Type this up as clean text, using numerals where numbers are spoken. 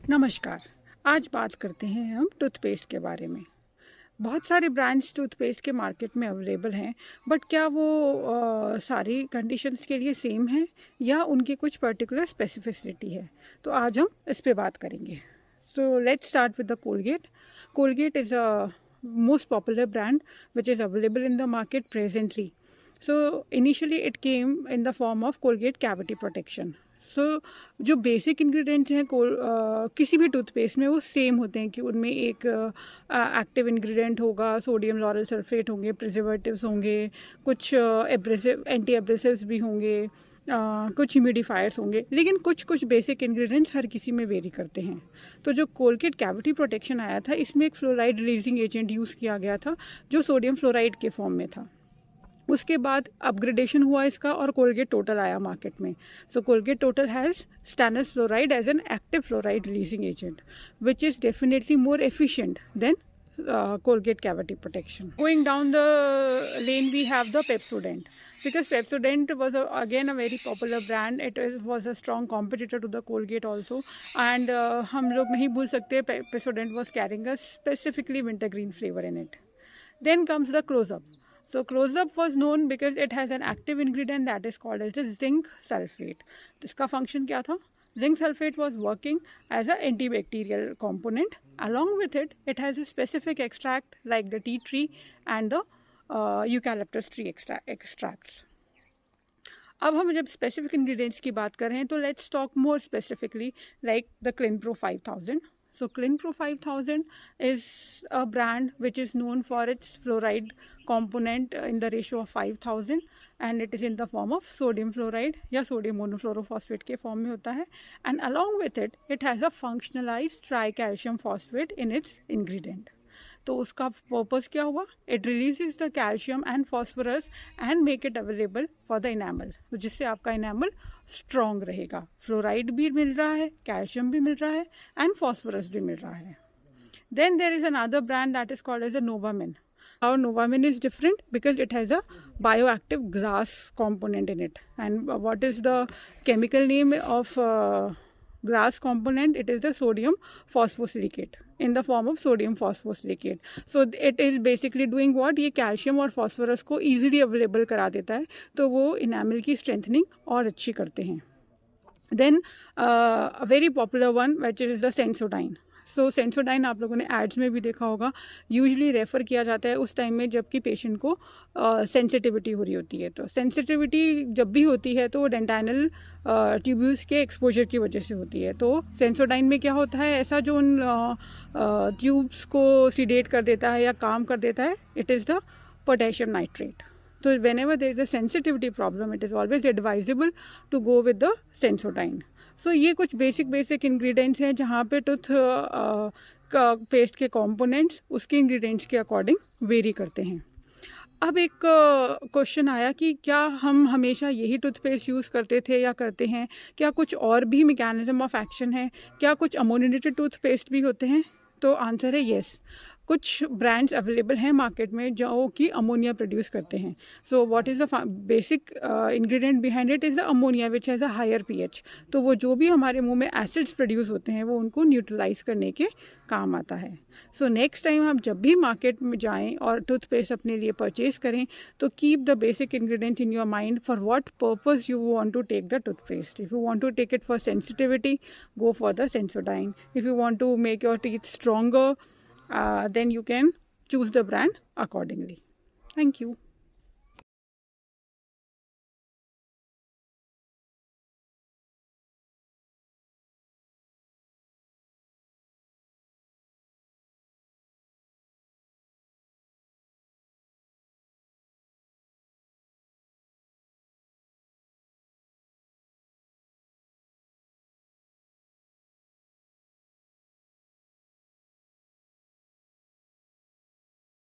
नमस्कार। आज बात करते हैं हम टूथपेस्ट के बारे में। बहुत सारे ब्रांड्स टूथपेस्ट के मार्केट में अवेलेबल हैं, बट क्या वो सारी कंडीशंस के लिए सेम हैं या उनकी कुछ पर्टिकुलर स्पेसिफिसिटी है? तो आज हम इस पे बात करेंगे। So let's start with the Colgate. Colgate is a most popular brand which is available in the market presently. So initially it came in the form of Colgate cavity protection. जो basic ingredients हैं किसी भी toothpaste में वो same होते हैं कि उनमें एक एक्टिव इंग्रेडिएंट होगा, सोडियम लॉरेल सल्फेट होंगे, प्रिजर्वेटिव्स होंगे, कुछ एब्रेसिव एंटी एब्रेसिव्स भी होंगे, कुछ ह्यूमिडिफायर्स होंगे, लेकिन कुछ बेसिक इंग्रेडिएंट्स हर किसी में वेरी करते हैं। तो जो कोलगेट कैविटी प्रोटेक्शन आया था, इसमें एक फ्लोराइड रिलीजिंग एजेंट यूज़ किया गया था जो सोडियम फ्लोराइड के फॉर्म में था। उसके बाद अपग्रेडेशन हुआ इसका और कोलगेट टोटल आया मार्केट में। So Colgate total has stannous fluoride as an active fluoride releasing agent which is definitely more efficient than Colgate cavity protection. Going down the lane, we have the Pepsodent. Because Pepsodent was again a very popular brand. It was a strong competitor to the Colgate also. And हम लोग नहीं भूल सकते, Pepsodent was carrying a specifically wintergreen flavor in it. Then comes the Close-Up. So Close-Up was known because it has an active ingredient that is called as the zinc sulfate. इसका function क्या था? Zinc sulfate was working as an antibacterial component. Along with it, it has a specific extract like the tea tree and the eucalyptus tree extracts. अब हम जब specific ingredients की बात कर रहे हैं तो let's talk more specifically like the Clinpro 5000. So Clinpro 5000 is a brand which is known for its fluoride component in the ratio of 5000 and it is in the form of sodium fluoride या sodium monofluorophosphate के form में होता है, and along with it has a functionalized tricalcium phosphate in its ingredient. तो उसका purpose क्या हुआ? It releases the calcium and phosphorus and make it available for the enamel, जिससे आपका इनेमल स्ट्रॉन्ग रहेगा। फ्लोराइड भी मिल रहा है, कैल्शियम भी मिल रहा है एंड फॉस्फोरस भी मिल रहा है। Then there is another brand that is called as a Novamin. Our Novamin is different because it has a bioactive glass component in it. And what is the chemical name of glass component? It is the sodium phosphosilicate in the form of sodium phosphosilicate. So it is basically doing what? ये calcium और phosphorus को easily available करा देता है, तो वो enamel की strengthening और अच्छी करते हैं। Then a very popular one which is the Sensodyne. So Sensodyne आप लोगों ने एड्स में भी देखा होगा, यूजुअली रेफ़र किया जाता है उस टाइम में जबकि पेशेंट को सेंसिटिविटी हो रही होती है। तो सेंसिटिविटी जब भी होती है तो डेंटाइनल ट्यूब्यूल्स के एक्सपोजर की वजह से होती है। तो सेंसोडाइन में क्या होता है, ऐसा जो उन ट्यूब्स को सीडेट कर देता है या काम कर देता है, it is the potassium nitrate. तो whenever there is a sensitivity problem, it is always advisable to go with the Sensodyne. So ये कुछ बेसिक इंग्रेडिएंट्स हैं जहाँ पे टूथ पेस्ट के कंपोनेंट्स उसके इंग्रेडिएंट्स के अकॉर्डिंग वेरी करते हैं। अब एक क्वेश्चन आया कि क्या हम हमेशा यही टूथपेस्ट यूज़ करते थे या करते हैं, क्या कुछ और भी मैकेनिज्म ऑफ एक्शन है, क्या कुछ अमोनिएटेड टूथपेस्ट भी होते हैं? तो आंसर है येस। कुछ ब्रांड्स अवेलेबल हैं मार्केट में जो कि अमोनिया प्रोड्यूस करते हैं। So what is the basic ingredient behind it is the ammonia which has a higher pH. तो वो जो भी हमारे मुंह में एसिड्स प्रोड्यूस होते हैं वो उनको न्यूट्रलाइज करने के काम आता है। सो नेक्स्ट टाइम हम जब भी मार्केट में जाएं और टूथपेस्ट अपने लिए परचेज करें तो keep the basic ingredient in your mind for what purpose you want to take the toothpaste. If you want to take it for sensitivity, go for the Sensodyne. If you want to make your teeth stronger, then you can choose the brand accordingly. Thank you.